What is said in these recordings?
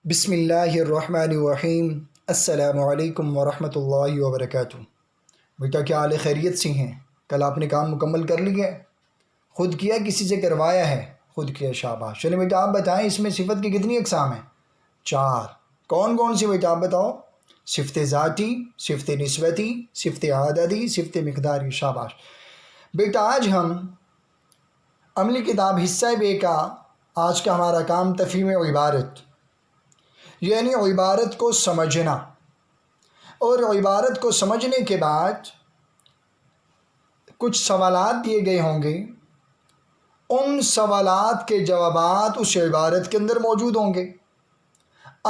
بسم اللہ الرحمن الرحیم۔ السلام علیکم ورحمۃ اللہ وبرکاتہ۔ بیٹا کیا حال خیریت سے ہیں؟ کل آپ نے کام مکمل کر لیا ہے؟ خود کیا کسی سے کروایا ہے؟ خود کیا، شاباش۔ چلیں بیٹا آپ بتائیں اس میں صفت کی کتنی اقسام ہیں؟ 4۔ کون کون سی بیٹا آپ بتاؤ؟ صفت ذاتی، صفت نسبتی، صفت عددی، صفت مقداری، شاباش۔ بیٹا آج ہم عملی کتاب حصہ بے کا آج کا ہمارا کام تفہیم عبارت، یعنی عبارت کو سمجھنا، اور عبارت کو سمجھنے کے بعد کچھ سوالات دیے گئے ہوں گے، ان سوالات کے جوابات اس عبارت کے اندر موجود ہوں گے۔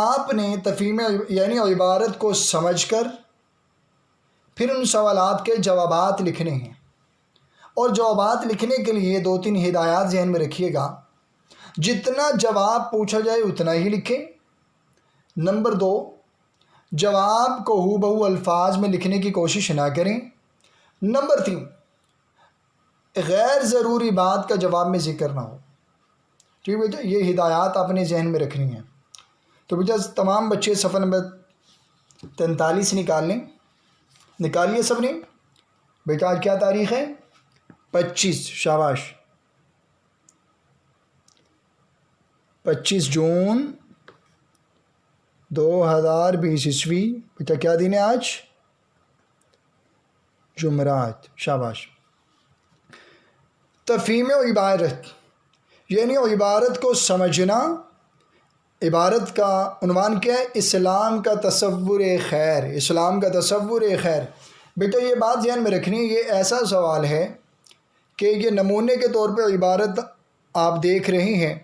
آپ نے تفہیم یعنی عبارت کو سمجھ کر پھر ان سوالات کے جوابات لکھنے ہیں، اور جوابات لکھنے کے لیے 2-3 ہدایات ذہن میں رکھیے گا۔ جتنا جواب پوچھا جائے اتنا ہی لکھیں۔ نمبر 2، جواب کو ہو بہو الفاظ میں لکھنے کی کوشش نہ کریں۔ نمبر 3، غیر ضروری بات کا جواب میں ذکر نہ ہو۔ ٹھیک بیٹا، یہ ہدایات آپ نے ذہن میں رکھنی ہیں۔ تو بیٹا تمام بچے صفحہ نمبر 43 نکال لیں۔ نکال لیے سب نے؟ بیٹا آج کیا تاریخ ہے؟ 25، شاباش۔ 25 جون 2020 عیسوی۔ بیٹا کیا دن ہے آج؟ جمعرات، شاباش۔ تفہیم عبارت یعنی عبارت کو سمجھنا۔ عبارت کا عنوان کیا ہے؟ اسلام کا تصور خیر۔ اسلام کا تصور خیر۔ بیٹا یہ بات ذہن میں رکھنی ہے، یہ ایسا سوال ہے کہ یہ نمونے کے طور پہ عبارت آپ دیکھ رہے ہیں،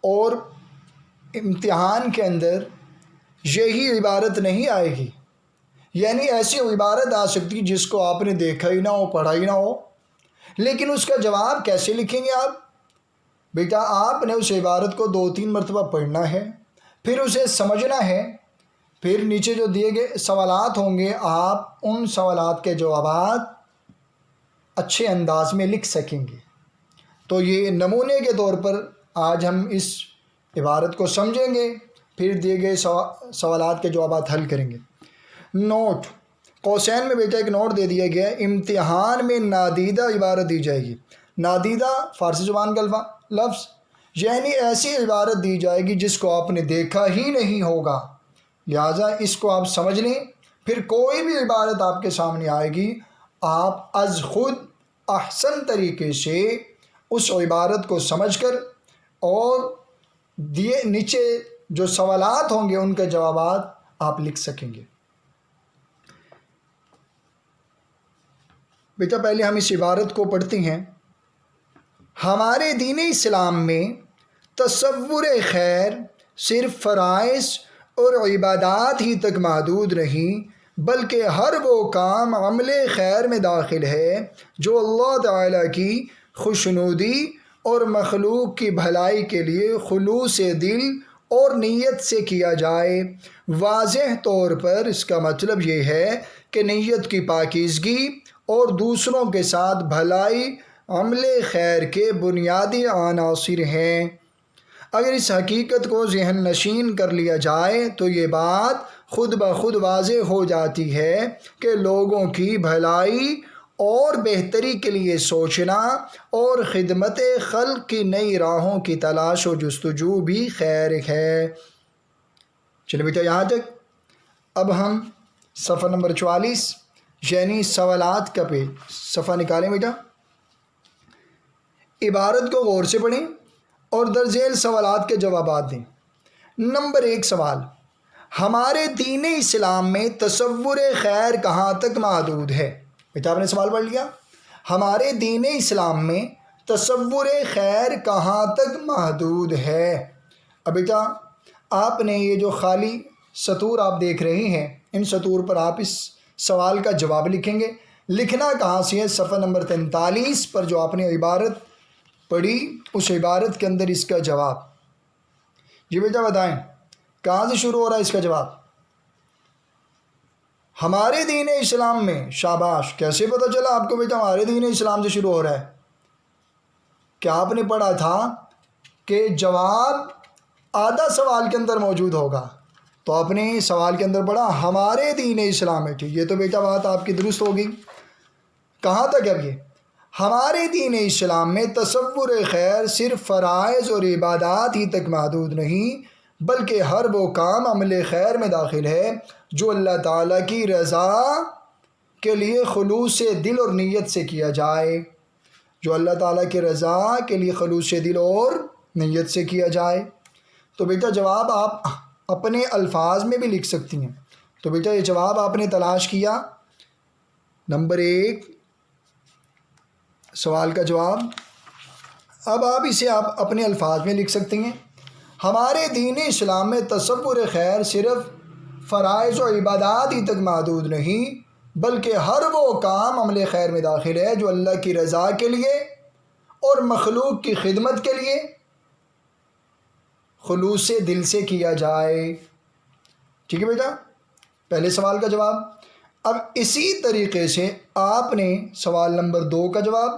اور امتحان کے اندر یہی عبارت نہیں آئے گی۔ یعنی ایسی عبارت آ سکتی جس کو آپ نے دیکھا ہی نہ ہو، پڑھا ہی نہ ہو، لیکن اس کا جواب کیسے لکھیں گے آپ؟ بیٹا آپ نے اس عبارت کو 2-3 مرتبہ پڑھنا ہے، پھر اسے سمجھنا ہے، پھر نیچے جو دیے گئے سوالات ہوں گے آپ ان سوالات کے جوابات اچھے انداز میں لکھ سکیں گے۔ تو یہ نمونے کے طور پر آج ہم اس عبارت کو سمجھیں گے، پھر دیے گئے سوالات کے جوابات حل کریں گے۔ نوٹ، قوسین میں بیٹا ایک نوٹ دے دیا گیا ہے، امتحان میں نادیدہ عبارت دی جائے گی۔ نادیدہ فارسی زبان کا لفظ، یعنی ایسی عبارت دی جائے گی جس کو آپ نے دیکھا ہی نہیں ہوگا، لہٰذا اس کو آپ سمجھ لیں۔ پھر کوئی بھی عبارت آپ کے سامنے آئے گی، آپ از خود احسن طریقے سے اس عبارت کو سمجھ کر اور دیے نیچے جو سوالات ہوں گے ان کے جوابات آپ لکھ سکیں گے۔ بیٹا پہلے ہم اس عبارت کو پڑھتے ہیں۔ ہمارے دین اسلام میں تصور خیر صرف فرائض اور عبادات ہی تک محدود نہیں، بلکہ ہر وہ کام عمل خیر میں داخل ہے جو اللہ تعالیٰ کی خوشنودی اور مخلوق کی بھلائی کے لیے خلوص دل اور نیت سے کیا جائے۔ واضح طور پر اس کا مطلب یہ ہے کہ نیت کی پاکیزگی اور دوسروں کے ساتھ بھلائی عمل خیر کے بنیادی عناصر ہیں۔ اگر اس حقیقت کو ذہن نشین کر لیا جائے تو یہ بات خود بخود واضح ہو جاتی ہے کہ لوگوں کی بھلائی اور بہتری کے لیے سوچنا اور خدمت خلق کی نئی راہوں کی تلاش و جستجو بھی خیر ہے۔ چلیں بیٹا یہاں تک۔ اب ہم صفحہ نمبر 44 یعنی سوالات کا پیج، صفحہ نکالیں بیٹا۔ عبارت کو غور سے پڑھیں اور درج ذیل سوالات کے جوابات دیں۔ نمبر 1 سوال، ہمارے دین اسلام میں تصور خیر کہاں تک محدود ہے؟ بیٹا آپ نے سوال پڑھ لیا، ہمارے دین اسلام میں تصور خیر کہاں تک محدود ہے؟ اب بیٹا آپ نے یہ جو خالی سطور آپ دیکھ رہے ہیں، ان سطور پر آپ اس سوال کا جواب لکھیں گے۔ لکھنا کہاں سے ہے؟ صفحہ نمبر 43 پر جو آپ نے عبارت پڑھی اس عبارت کے اندر اس کا جواب۔ جی بیٹا بتائیں کہاں سے شروع ہو رہا ہے اس کا جواب؟ ہمارے دین اسلام میں، شاباش۔ کیسے پتہ چلا آپ کو بیٹا ہمارے دین اسلام سے شروع ہو رہا ہے؟ کیا آپ نے پڑھا تھا کہ جواب آدھا سوال کے اندر موجود ہوگا، تو اپنے سوال کے اندر پڑھا ہمارے دین اسلام میں، ٹھیک، یہ تو بیٹا بات آپ کی درست ہوگی۔ کہاں تک اب یہ ہمارے دین اسلام میں تصور خیر صرف فرائض اور عبادات ہی تک محدود نہیں، بلکہ ہر وہ کام عمل خیر میں داخل ہے جو اللہ تعالیٰ کی رضا کے لیے خلوص دل اور نیت سے کیا جائے، جو اللہ تعالیٰ کی رضا کے لیے خلوص دل اور نیت سے کیا جائے۔ تو بیٹا جواب آپ اپنے الفاظ میں بھی لکھ سکتی ہیں۔ تو بیٹا یہ جواب آپ نے تلاش کیا، نمبر 1 سوال کا جواب۔ اب آپ اسے آپ اپنے الفاظ میں لکھ سکتے ہیں۔ ہمارے دین اسلام میں تصور خیر صرف فرائض و عبادات ہی تک محدود نہیں، بلکہ ہر وہ کام عمل خیر میں داخل ہے جو اللہ کی رضا کے لیے اور مخلوق کی خدمت کے لیے خلوص دل سے کیا جائے۔ ٹھیک ہے بیٹا، پہلے سوال کا جواب۔ اب اسی طریقے سے آپ نے سوال نمبر 2 کا جواب،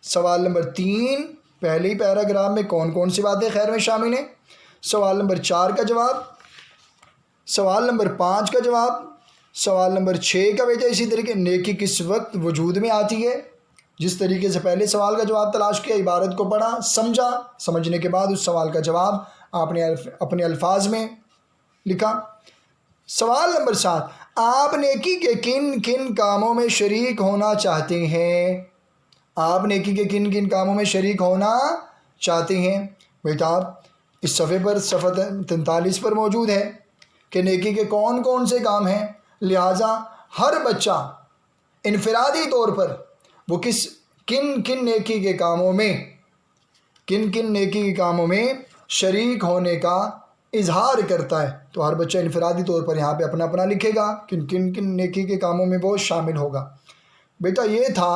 سوال نمبر 3 پہلے ہی پیراگراف میں کون کون سی باتیں خیر میں شامل ہیں، سوال نمبر 4 کا جواب، سوال نمبر 5 کا جواب، سوال نمبر 6 کا بیٹا اسی طریقے نیکی کس وقت وجود میں آتی ہے، جس طریقے سے پہلے سوال کا جواب تلاش کیا، عبارت کو پڑھا، سمجھا، سمجھنے کے بعد اس سوال کا جواب آپ نے اپنے الفاظ میں لکھا۔ سوال نمبر 7، آپ نیکی کے کن کن کاموں میں شریک ہونا چاہتے ہیں؟ آپ نیکی کے کن کن کاموں میں شریک ہونا چاہتے ہیں؟ بیٹا آپ اس صفحے پر صفحہ 43 پر موجود ہے کہ نیکی کے کون کون سے کام ہیں، لہٰذا ہر بچہ انفرادی طور پر وہ کن کن نیکی کے کاموں میں نیکی کے کاموں میں شریک ہونے کا اظہار کرتا ہے، تو ہر بچہ انفرادی طور پر یہاں پہ اپنا اپنا لکھے گا کن نیکی کے کاموں میں وہ شامل ہوگا۔ بیٹا یہ تھا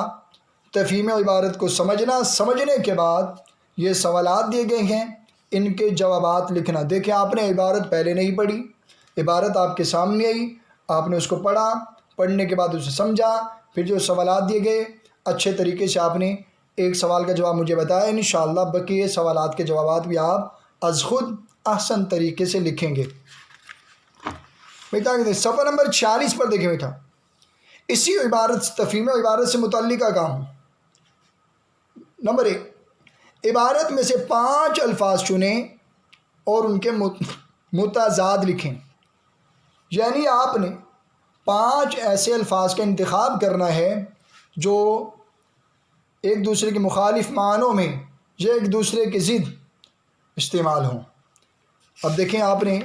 تفہیم عبارت کو سمجھنا۔ سمجھنے کے بعد یہ سوالات دیے گئے ہیں، ان کے جوابات لکھنا۔ دیکھیں آپ نے عبارت پہلے نہیں پڑھی، عبارت آپ کے سامنے آئی، آپ نے اس کو پڑھا، پڑھنے کے بعد اسے سمجھا، پھر جو سوالات دیے گئے اچھے طریقے سے آپ نے ایک سوال کا جواب مجھے بتایا۔ انشاءاللہ بقیہ سوالات کے جوابات بھی آپ از خود احسن طریقے سے لکھیں گے۔ بیٹا صفحہ نمبر 46 پر دیکھیں بیٹا، اسی عبارت تفہیم عبارت سے متعلقہ کام۔ نمبر 1، عبارت میں سے 5 الفاظ چنیں اور ان کے متضاد لکھیں، یعنی آپ نے 5 ایسے الفاظ کا انتخاب کرنا ہے جو ایک دوسرے کے مخالف معنوں میں یا ایک دوسرے کے ضد استعمال ہوں۔ اب دیکھیں آپ نے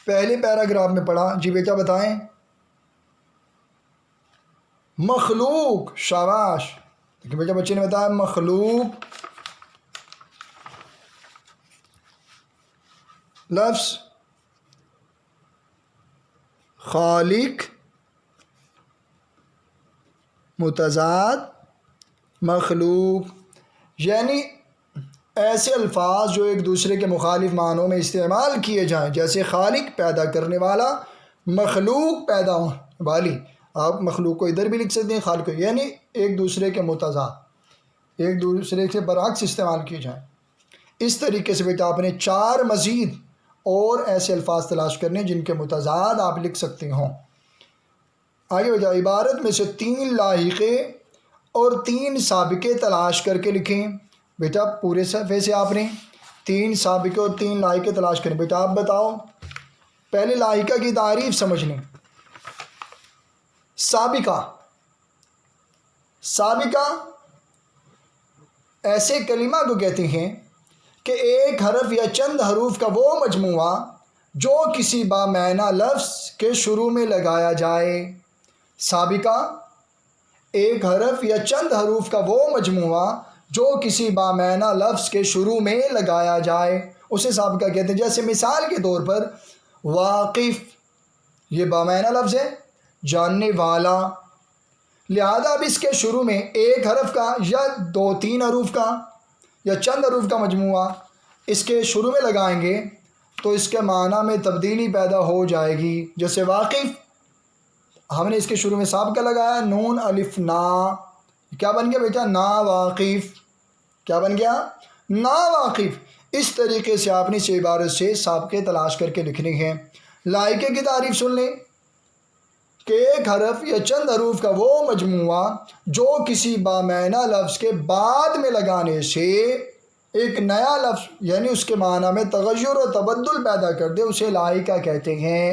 پہلے پیراگراف میں پڑھا، جی بیٹا بتائیں۔ مخلوق، شاباش، دیکھیں بیٹا بچے نے بتایا مخلوق لفظ خالق متضاد مخلوق، یعنی ایسے الفاظ جو ایک دوسرے کے مخالف معنوں میں استعمال کیے جائیں، جیسے خالق پیدا کرنے والا، مخلوق پیدا ہونے والی۔ آپ مخلوق کو ادھر بھی لکھ سکتے ہیں، خالق کو، یعنی ایک دوسرے کے متضاد، ایک دوسرے سے برعکس استعمال کیے جائیں۔ اس طریقے سے بیٹا آپ نے 4 مزید اور ایسے الفاظ تلاش کرنے جن کے متضاد آپ لکھ سکتے ہوں۔ آگے بیٹا عبارت میں سے 3 لاحقے اور 3 سابقے تلاش کر کے لکھیں۔ بیٹا پورے صفحے سے آپ نے 3 سابقے اور 3 لاحقے تلاش کریں۔ بیٹا آپ بتاؤ، پہلے لاحقہ کی تعریف سمجھ لیں۔ سابقہ ایسے کلمہ کو کہتے ہیں کہ ایک حرف یا چند حروف کا وہ مجموعہ جو کسی بامعنی لفظ کے شروع میں لگایا جائے۔ سابقہ ایک حرف یا چند حروف کا وہ مجموعہ جو کسی بامعنی لفظ کے شروع میں لگایا جائے، اسے سابقہ کہتے ہیں۔ جیسے مثال کے طور پر واقف، یہ بامعنی لفظ ہے، جاننے والا، لہذا اب اس کے شروع میں ایک حرف کا یا 2-3 حروف کا یا چند حروف کا مجموعہ اس کے شروع میں لگائیں گے تو اس کے معنی میں تبدیلی پیدا ہو جائے گی۔ جیسے واقف، ہم نے اس کے شروع میں سابقہ لگایا نون الف نا، کیا بن گیا بیٹا؟ نا واقف۔ کیا بن گیا؟ ناواقف، اس طریقے سے آپ نے اس عبارت سے سابقے تلاش کر کے لکھنے ہیں۔ لائقے کی تعریف سن لیں کہ ایک حرف یا چند حروف کا وہ مجموعہ جو کسی بامعنی لفظ کے بعد میں لگانے سے ایک نیا لفظ یعنی اس کے معنی میں تغیر و تبدل پیدا کر دے، اسے لائقہ کہتے ہیں۔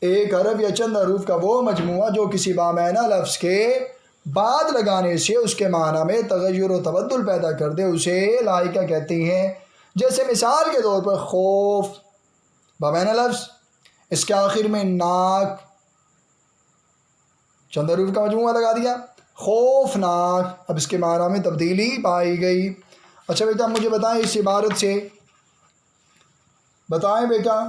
ایک حرف یا چند حروف کا وہ مجموعہ جو کسی بامعنی لفظ کے بعد لگانے سے اس کے معنی میں تغیر و تبدل پیدا کر دے، اسے لائقہ کہتے ہیں۔ جیسے مثال کے طور پر خوف بامعنی لفظ، اس کے آخر میں ناک، چند حروف کا مجموعہ لگا دیا، خوفناک، اب اس کے معنی میں تبدیلی پائی گئی۔ اچھا بیٹا مجھے بتائیں اس عبارت سے، بتائیں بیٹا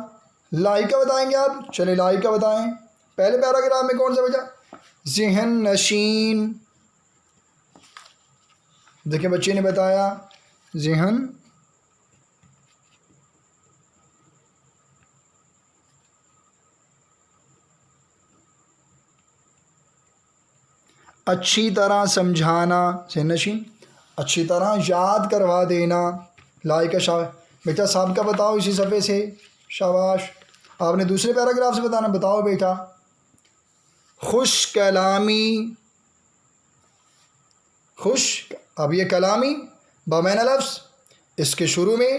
لائقہ بتائیں گے آپ؟ چلے لائقہ بتائیں۔ پہلے پیراگراف میں کون سا بیٹا؟ ذہن نشین۔ دیکھیں بچے نے بتایا ذہن اچھی طرح سمجھانا، ذہن نشین اچھی طرح یاد کروا دینا، لائقہ بیٹا صاحب کا بتاؤ اسی صفحے سے، شاباش۔ آپ نے دوسرے پیراگراف سے بتانا، بتاؤ بیٹا۔ خوش کلامی، خوش، اب یہ کلامی بامعنی لفظ، اس کے شروع میں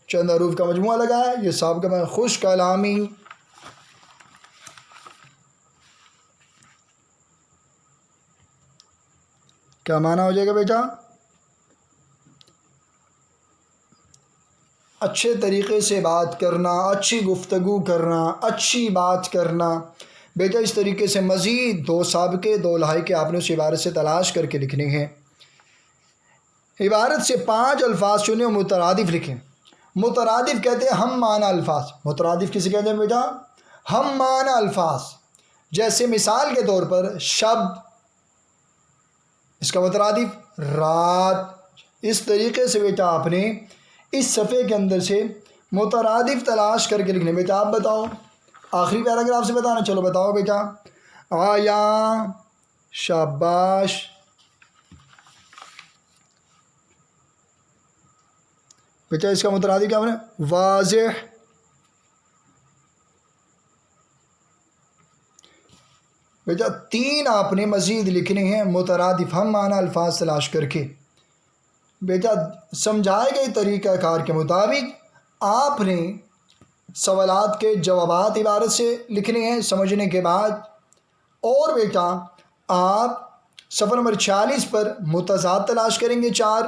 چند حروف کا مجموعہ لگا ہے، یہ صاحب کا خوش کلامی۔ کیا معنی ہو جائے گا بیٹا؟ اچھے طریقے سے بات کرنا، اچھی گفتگو کرنا، اچھی بات کرنا۔ بیٹا اس طریقے سے مزید دو سابقے دو لاحقے آپ نے اس عبارت سے تلاش کر کے لکھنے ہیں۔ عبارت سے 5 الفاظ چنے اور مترادف لکھیں۔ مترادف کہتے ہیں ہم معنی الفاظ۔ مترادف کسے کہتے ہیں بیٹا؟ ہم معنی الفاظ۔ جیسے مثال کے طور پر شب، اس کا مترادف رات۔ اس طریقے سے بیٹا آپ نے اس صفحے کے اندر سے مترادف تلاش کر کے لکھنے۔ بیٹا آپ بتاؤ، آخری پیراگراف سے بتانا، چلو بتاؤ بیٹا۔ آیا، شاباش۔ بیٹا اس کا مترادف کیا بنے؟ واضح۔ بیٹا 3 آپ نے مزید لکھنے ہیں مترادف ہم معنی الفاظ تلاش کر کے۔ بیٹا سمجھائے گئے طریقہ کار کے مطابق آپ نے سوالات کے جوابات عبارت سے لکھنے ہیں سمجھنے کے بعد، اور بیٹا آپ صفحہ نمبر 46 پر متضاد تلاش کریں گے 4،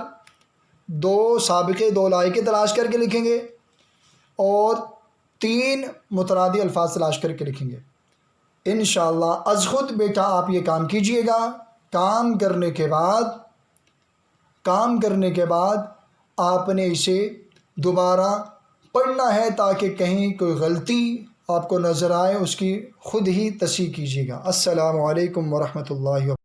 2 سابقے 2 لاحقے تلاش کر کے لکھیں گے، اور 3 مترادف الفاظ تلاش کر کے لکھیں گے انشاءاللہ۔ از خود بیٹا آپ یہ کام کیجئے گا۔ کام کرنے کے بعد آپ نے اسے دوبارہ پڑھنا ہے تاکہ کہیں کوئی غلطی آپ کو نظر آئے اس کی خود ہی تصحیح کیجیے گا۔ السلام علیکم ورحمۃ اللہ وبرکاتہ۔